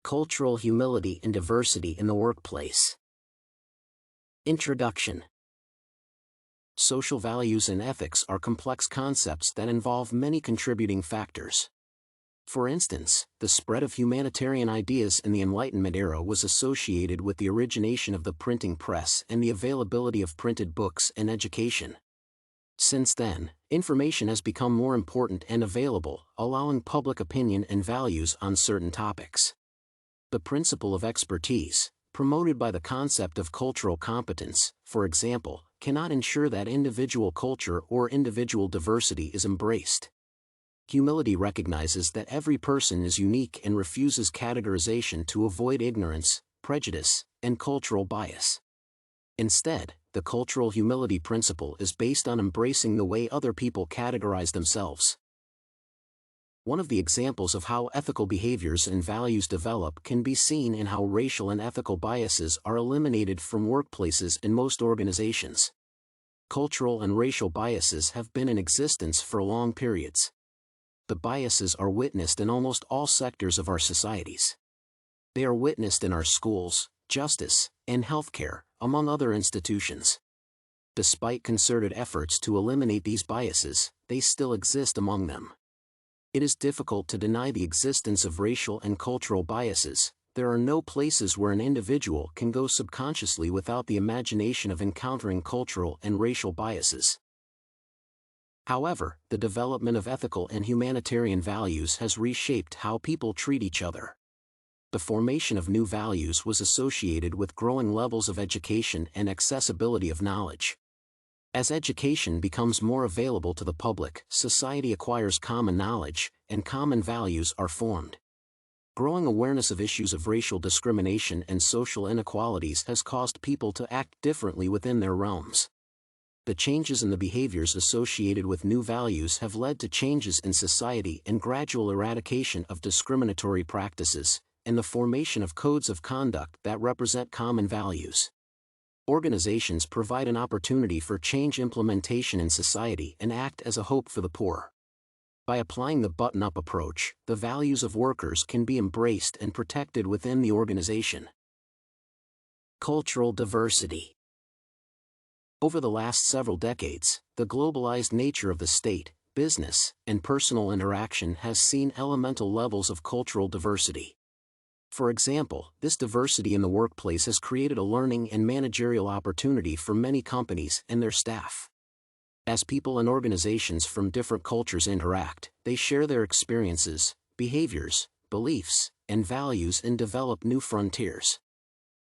Cultural humility and diversity in the workplace. Introduction. Social values and ethics are complex concepts that involve many contributing factors. For instance, the spread of humanitarian ideas in the Enlightenment era was associated with the origination of the printing press and the availability of printed books and education. Since then, information has become more important and available, allowing public opinion and values on certain topics. The principle of expertise, promoted by the concept of cultural competence, for example, cannot ensure that individual culture or individual diversity is embraced. Humility recognizes that every person is unique and refuses categorization to avoid ignorance, prejudice, and cultural bias. Instead, the cultural humility principle is based on embracing the way other people categorize themselves. One of the examples of how ethical behaviors and values develop can be seen in how racial and ethical biases are eliminated from workplaces in most organizations. Cultural and racial biases have been in existence for long periods. The biases are witnessed in almost all sectors of our societies. They are witnessed in our schools, justice, and healthcare, among other institutions. Despite concerted efforts to eliminate these biases, they still exist among them. It is difficult to deny the existence of racial and cultural biases. There are no places where an individual can go subconsciously without the imagination of encountering cultural and racial biases. However, the development of ethical and humanitarian values has reshaped how people treat each other. The formation of new values was associated with growing levels of education and accessibility of knowledge. As education becomes more available to the public, society acquires common knowledge, and common values are formed. Growing awareness of issues of racial discrimination and social inequalities has caused people to act differently within their realms. The changes in the behaviors associated with new values have led to changes in society and gradual eradication of discriminatory practices, and the formation of codes of conduct that represent common values. Organizations provide an opportunity for change implementation in society and act as a hope for the poor. By applying the button-up approach, the values of workers can be embraced and protected within the organization. Cultural diversity. Over the last several decades, the globalized nature of the state, business, and personal interaction has seen elemental levels of cultural diversity. For example, this diversity in the workplace has created a learning and managerial opportunity for many companies and their staff. As people and organizations from different cultures interact, they share their experiences, behaviors, beliefs, and values and develop new frontiers.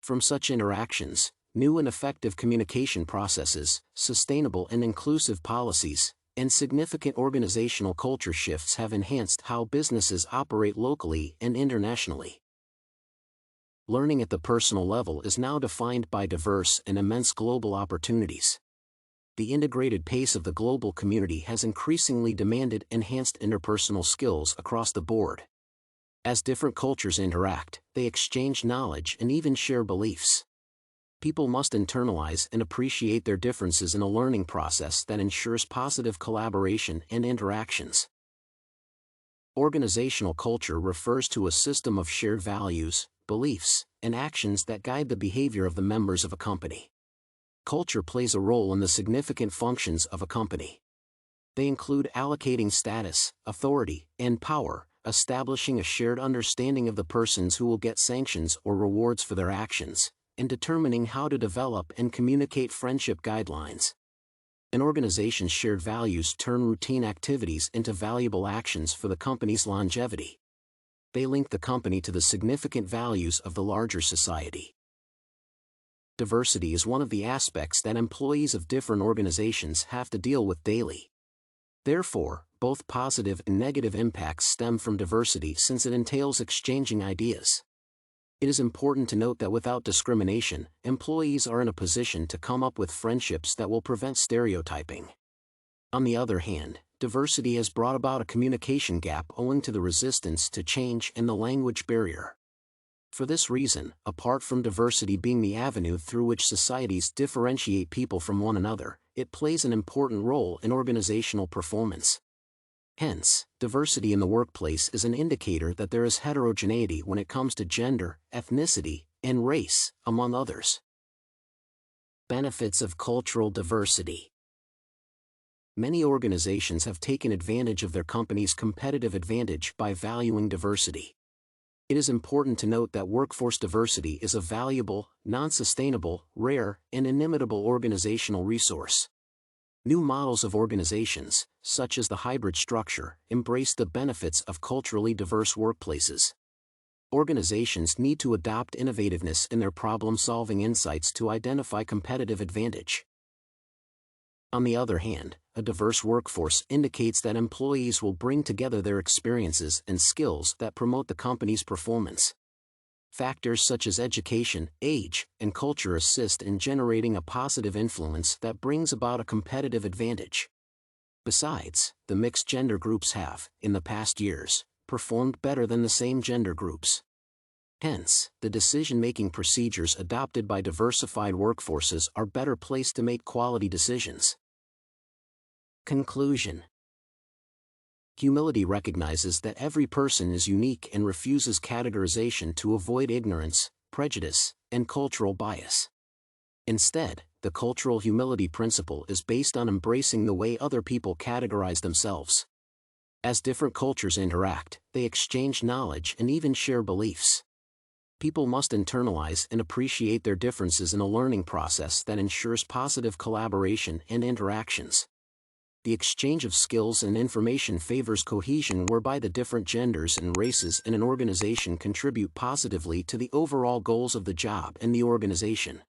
From such interactions, new and effective communication processes, sustainable and inclusive policies, and significant organizational culture shifts have enhanced how businesses operate locally and internationally. Learning at the personal level is now defined by diverse and immense global opportunities. The integrated pace of the global community has increasingly demanded enhanced interpersonal skills across the board. As different cultures interact, they exchange knowledge and even share beliefs. People must internalize and appreciate their differences in a learning process that ensures positive collaboration and interactions. Organizational culture refers to a system of shared values, beliefs, and actions that guide the behavior of the members of a company. Culture plays a role in the significant functions of a company. They include allocating status, authority, and power, establishing a shared understanding of the persons who will get sanctions or rewards for their actions, and determining how to develop and communicate friendship guidelines. An organization's shared values turn routine activities into valuable actions for the company's longevity. They link the company to the significant values of the larger society. Diversity is one of the aspects that employees of different organizations have to deal with daily. Therefore, both positive and negative impacts stem from diversity since it entails exchanging ideas. It is important to note that without discrimination, employees are in a position to come up with friendships that will prevent stereotyping. On the other hand, diversity has brought about a communication gap owing to the resistance to change and the language barrier. For this reason, apart from diversity being the avenue through which societies differentiate people from one another, it plays an important role in organizational performance. Hence, diversity in the workplace is an indicator that there is heterogeneity when it comes to gender, ethnicity, and race, among others. Benefits of cultural diversity. Many organizations have taken advantage of their company's competitive advantage by valuing diversity. It is important to note that workforce diversity is a valuable, non-sustainable, rare, and inimitable organizational resource. New models of organizations, such as the hybrid structure, embrace the benefits of culturally diverse workplaces. Organizations need to adopt innovativeness in their problem-solving insights to identify competitive advantage. On the other hand, a diverse workforce indicates that employees will bring together their experiences and skills that promote the company's performance. Factors such as education, age, and culture assist in generating a positive influence that brings about a competitive advantage. Besides, the mixed gender groups have, in the past years, performed better than the same gender groups. Hence, the decision-making procedures adopted by diversified workforces are better placed to make quality decisions. Conclusion. Humility recognizes that every person is unique and refuses categorization to avoid ignorance, prejudice, and cultural bias. Instead, the cultural humility principle is based on embracing the way other people categorize themselves. As different cultures interact, they exchange knowledge and even share beliefs. People must internalize and appreciate their differences in a learning process that ensures positive collaboration and interactions. The exchange of skills and information favors cohesion whereby the different genders and races in an organization contribute positively to the overall goals of the job and the organization.